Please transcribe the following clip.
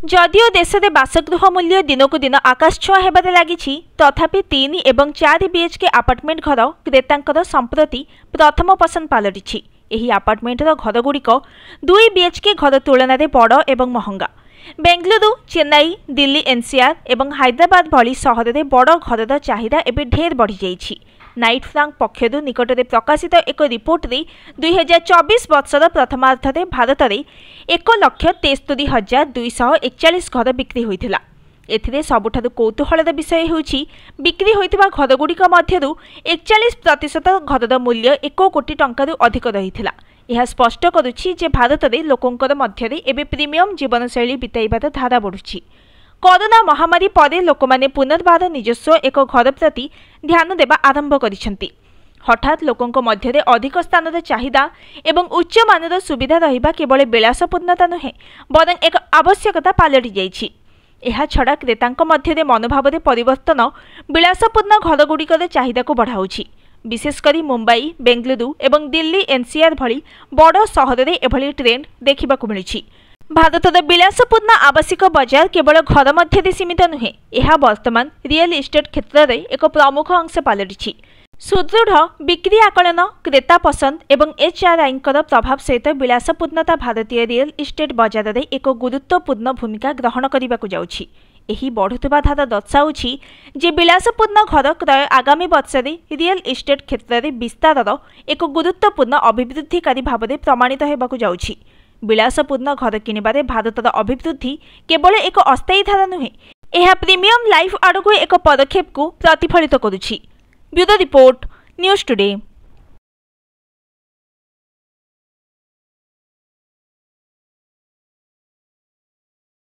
जदिओ देश में बासगृह मूल्य दिनकू दिन आकाश छुआ होबार लगी तथापि 3 और 4 बीएचके आपार्टमेंट घर क्रेता संप्रति प्रथम पसंद पलटि। यह आपार्टमेंटर घरगुड़िक 2 बीएचके घर तुलन में बड़ और महंगा। बेंगलुरु, चेन्नई, दिल्ली एनसीआर और हैदराबाद भली सहर में बड़ घर चाहिदा एवं ढेर बढ़ी जाइछि। नाइट फ्रांक पक्षर निकट में प्रकाशित एक रिपोर्ट रे 2024 वर्षर प्रथमार्ध में भारत में 1,73,241 घर बिक्री होइथिला। एथिरे सबुठारु कौतूहलर विषय होछि बिक्री होइथिबा घरगुड़िक मध्यरु 41% घरर मूल्य 1 कोटी टंकारु अधिक रहिथिला। यह स्पष्ट करुछि जे भारत में लोकंकर मध्यरे एबे प्रीमियम जीवनशैली बिताइबार धारा बढ़ुछि। कोरोना महामारी परे लोकमाने पुनर्बार निजस्व एक घर प्रति ध्यान देवा आरंभ करिसेंति। हठात लोकंक मध्यरे अधिक स्थानर चाहिदा एवं उच्च मानर सुविधा रहिबा केवल विलासपूर्णता नुहे बरं एक आवश्यकता पलटि जाइछि। एहा छड़ा क्रेतांक मध्यरे मनोभाव में परिवर्तन विलासपूर्ण घरगुड़िकर चाहिदा को बढ़ाउछि। विशेषकर मुंबई, बेंगलुरु और दिल्ली एनसीआर भली बड़ सहर में एभली ट्रेंड देखा मिलुछि। भारतर विलासपूर्ण आवासिक बजार केवल घर मध्य सीमित नुहे, यह वर्तमान रियल इस्टेट क्षेत्र में एक प्रमुख अंश पलटि। सुदृढ़ बिक्री आकलन, क्रेता पसंद और एचआरआई प्रभाव सहित विलासपूर्णता भारतीय रियल इस्टेट बजार में एक गुरुत्वपूर्ण भूमिका ग्रहण करने को जाउछि। एही बढ़ुवा धारा दर्शाऊछि जे विलासपूर्ण घर क्रय आगामी वर्ष में रियल इस्टेट क्षेत्र में विस्तार एक गुरुत्वपूर्ण अभिवृद्धिकारी भाव में प्रमाणित होगाकू जाउछि। विलासपूर्ण घर किणवारे भारतर अभिवृद्धि केवल एक अस्थायी धारा नुहे, यह प्रीमियम लाइफ आड़क एक पदक्षेप को प्रतिफलित करुछि। Bureau report, news today.